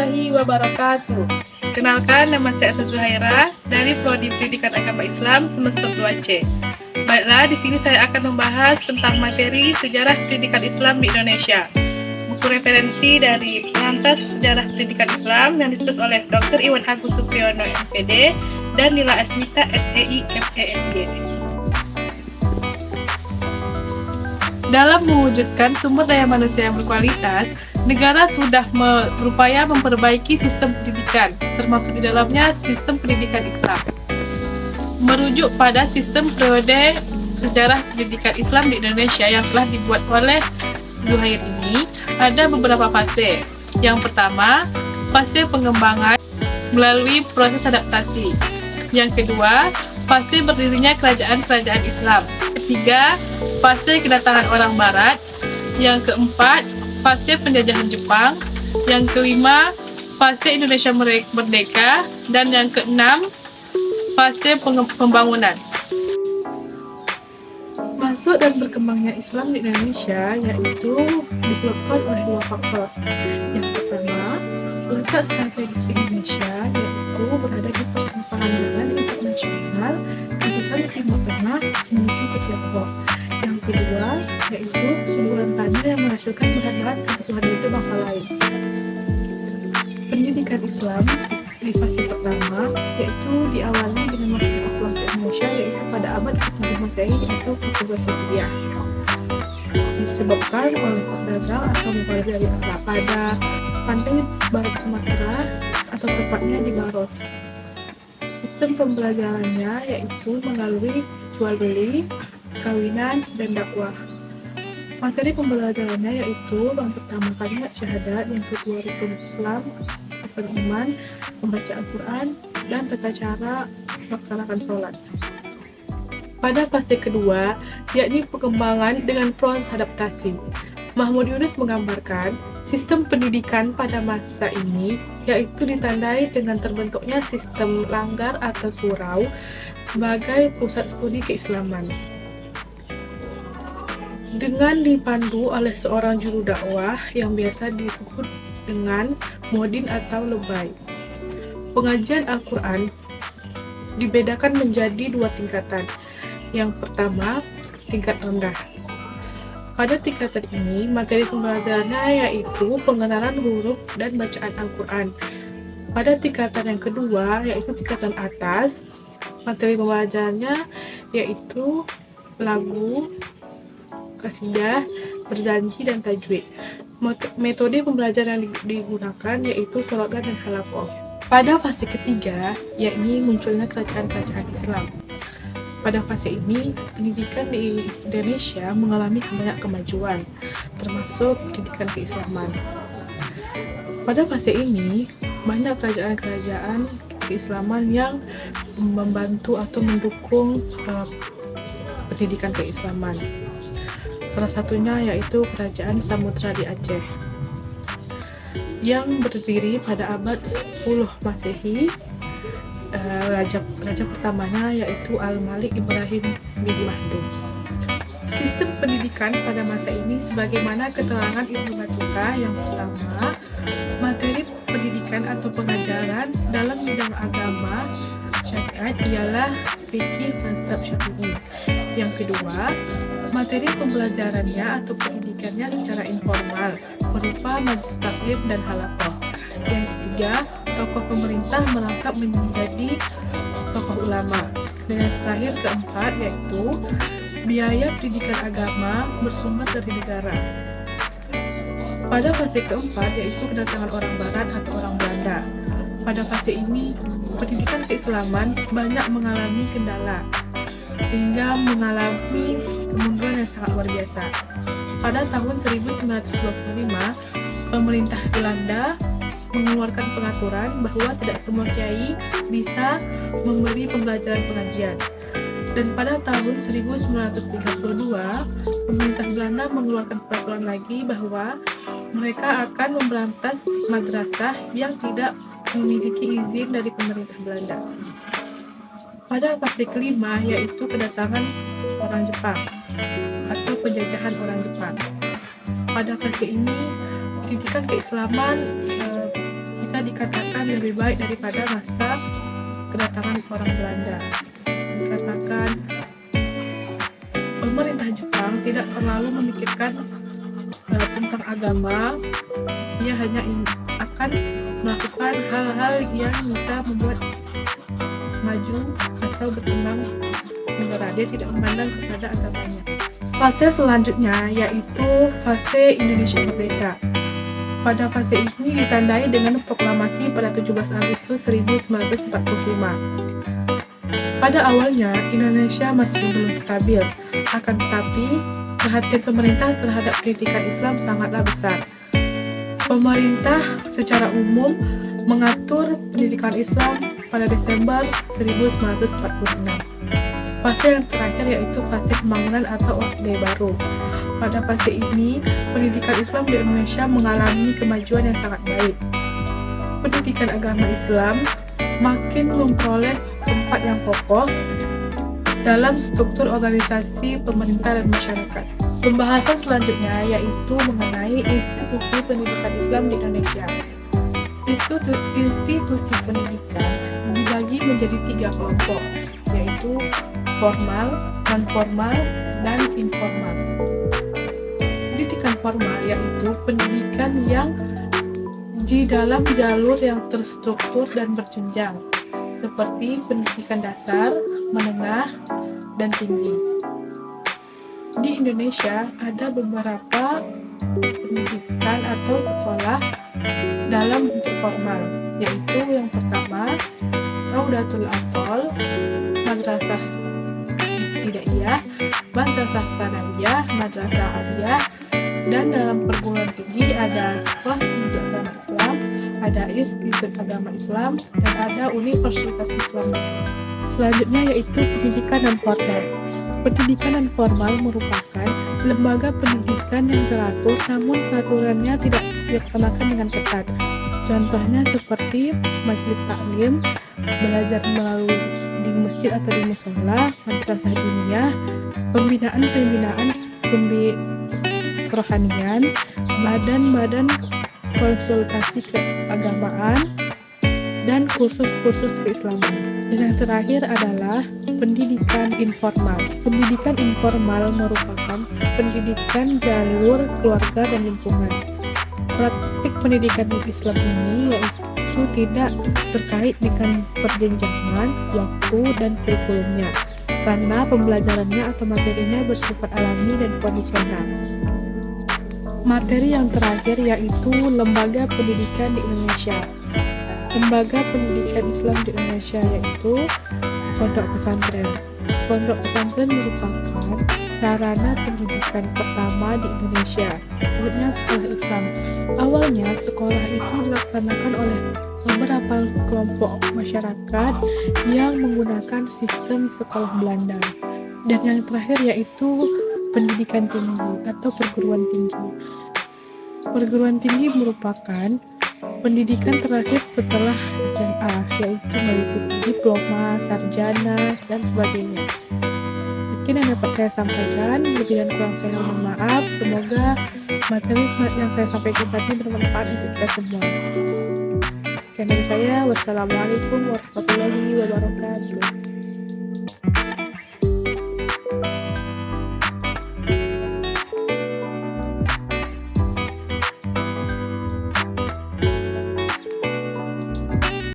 warahmatullahi wabarakatuh. Kenalkan, nama saya Asa Zuhaira dari Prodi Pendidikan Agama Islam semester 2C. Baiklah, di sini saya akan membahas tentang materi sejarah pendidikan Islam di Indonesia. Buku referensi dari Pengantas Sejarah Pendidikan Islam yang ditulis oleh Dr. Iwan Agus Supriyono, MPD, dan Nila Asmita, SEI, MPSY. Dalam mewujudkan sumber daya manusia yang berkualitas, negara sudah berupaya memperbaiki sistem pendidikan, termasuk di dalamnya sistem pendidikan Islam. Merujuk pada sistem periode sejarah pendidikan Islam di Indonesia yang telah dibuat oleh Zuhair ini, ada beberapa fase. Yang pertama, fase pengembangan melalui proses adaptasi. Yang kedua, fase berdirinya kerajaan-kerajaan Islam. Ketiga, fase kedatangan orang Barat. Yang keempat, fase penjajahan Jepang. Yang kelima, fase Indonesia merdeka. Dan yang keenam, fase pembangunan. Masuk dan berkembangnya Islam di Indonesia yaitu disebabkan oleh dua faktor. Yang pertama, letak strategis Indonesia yaitu berada di persimpangan jalan internasional jurusan Timur Tengah menuju ke Tiongkok. Yang kedua, yaitu suburan tanah yang menghasilkan bahan-bahan kebutuhan hidup bangsa lain. Pendidikan Islam di fase pertama yaitu diawali dengan masuknya Islam ke Indonesia yaitu pada abad ke-7 Masehi atau ke-11 Hijriah. Disebabkan oleh pedagang atau mubalik dari Arab pada pantai barat Sumatera atau tepatnya di Baros. Sistem pembelajarannya yaitu melalui jual beli, perkawinan, dan dakwah. Materi pembelajarannya yaitu yang pertama kalimat syahadat, yang kedua rukun Islam, rukun iman, membaca Al-Quran, dan tata cara melaksanakan sholat. Pada fase kedua, yakni pengembangan dengan proses adaptasi. Mahmud Yunus menggambarkan sistem pendidikan pada masa ini yaitu ditandai dengan terbentuknya sistem langgar atau surau sebagai pusat studi keislaman. Dengan dipandu oleh seorang juru dakwah yang biasa disebut dengan muadzin atau lebay. Pengajian Al-Quran dibedakan menjadi dua tingkatan. Yang pertama, tingkat rendah. Pada tingkatan ini, materi pembelajarannya yaitu pengenalan huruf dan bacaan Al-Quran. Pada tingkatan yang kedua, yaitu tingkatan atas, materi pembelajarannya yaitu lagu, kasidah, berzanji, dan tajwid. Metode pembelajaran yang digunakan yaitu shologan dan halakoh. Pada fase ketiga, yakni munculnya kerajaan-kerajaan Islam. Pada fase ini, pendidikan di Indonesia mengalami banyak kemajuan, termasuk pendidikan keislaman. Pada fase ini, banyak kerajaan-kerajaan keislaman yang membantu atau mendukung pendidikan keislaman. Salah satunya yaitu Kerajaan Samudra di Aceh yang berdiri pada abad 10 Masehi. Raja pertamanya yaitu Al-Malik Ibrahim bin Mahdum. Sistem pendidikan pada masa ini sebagaimana keterangan Ibnu Battuta. Yang pertama, materi pendidikan atau pengajaran dalam bidang agama syariat ialah fikih mazhab Syafi'i. Yang kedua, materi pembelajarannya atau pendidikannya secara informal berupa majelis taklim dan halakoh. Yang ketiga, tokoh pemerintah merangkap menjadi tokoh ulama. Dan yang terakhir keempat yaitu biaya pendidikan agama bersumber dari negara. Pada fase keempat yaitu kedatangan orang Barat atau orang Belanda. Pada fase ini, pendidikan keislaman banyak mengalami kendala sehingga mengalami kemunduran yang sangat luar biasa. Pada tahun 1925, pemerintah Belanda mengeluarkan pengaturan bahwa tidak semua kiai bisa memberi pembelajaran pengajian. Dan pada tahun 1932, pemerintah Belanda mengeluarkan peraturan lagi bahwa mereka akan memberantas madrasah yang tidak memiliki izin dari pemerintah Belanda. Pada fase kelima yaitu kedatangan orang Jepang atau penjajahan orang Jepang. Pada fase ini pendidikan keislaman bisa dikatakan lebih baik daripada masa kedatangan orang Belanda. Dikatakan pemerintah Jepang tidak terlalu memikirkan tentang agama, ia hanya akan melakukan hal-hal yang bisa membuat maju atau berkembang negara. Dia tidak memandang kepada agamanya. Fase selanjutnya yaitu fase Indonesia Merdeka. Pada fase ini ditandai dengan proklamasi pada 17 Agustus 1945. Pada awalnya, Indonesia masih belum stabil, akan tetapi perhatian pemerintah terhadap pendidikan Islam sangatlah besar. Pemerintah secara umum mengatur pendidikan Islam pada Desember 1946. Fase yang terakhir yaitu fase pembangunan atau Orde Baru. Pada fase ini, pendidikan Islam di Indonesia mengalami kemajuan yang sangat baik. Pendidikan agama Islam makin memperoleh tempat yang kokoh dalam struktur organisasi pemerintah dan masyarakat. Pembahasan selanjutnya yaitu mengenai institusi pendidikan Islam di Indonesia. Institusi pendidikan dibagi menjadi 3 kelompok, yaitu formal, non-formal, dan informal. Pendidikan formal yaitu pendidikan yang di dalam jalur yang terstruktur dan berjenjang, seperti pendidikan dasar, menengah, dan tinggi. Di Indonesia ada beberapa pendidikan atau sekolah dalam bentuk formal, yaitu yang pertama Raudatul Atfal, Madrasah Ibtidaiyah, Madrasah Tsanawiyah, Madrasah Aliyah, dan dalam perguruan tinggi ada Sekolah Tinggi Agama Islam, ada Institut Agama Islam, dan ada Universitas Islam Negeri. Selanjutnya yaitu pendidikan non-formal. Pendidikan non-formal merupakan lembaga pendidikan yang teratur, namun peraturannya tidak dilaksanakan dengan ketat. Contohnya seperti majelis taklim, belajar melalui di masjid atau di mushola, madrasah diniyah, pembinaan kerohanian, badan-badan konsultasi keagamaan, dan kursus-kursus keislaman. Dan yang terakhir adalah pendidikan informal. Pendidikan informal merupakan pendidikan jalur keluarga dan lingkungan. Praktik pendidikan Islam ini yaitu tidak terkait dengan perjenjangan, waktu, dan kurikulumnya, karena pembelajarannya atau materinya bersifat alami dan kondisional. Materi yang terakhir yaitu lembaga pendidikan di Indonesia. Lembaga pendidikan Islam di Indonesia yaitu pondok pesantren. Pondok pesantren merupakan sarana pendidikan pertama di Indonesia. Menurutnya sekolah Islam. Awalnya sekolah itu dilaksanakan oleh beberapa kelompok masyarakat yang menggunakan sistem sekolah Belanda. Dan yang terakhir yaitu pendidikan tinggi atau perguruan tinggi. Perguruan tinggi merupakan pendidikan terakhir setelah SMA, yaitu meliputi diploma, sarjana, dan sebagainya. Sekian yang dapat saya sampaikan, lebih dan kurang saya mohon maaf. Semoga materi yang saya sampaikan tadi bermanfaat untuk kita semua. Sekian dari saya, wassalamualaikum warahmatullahi wabarakatuh.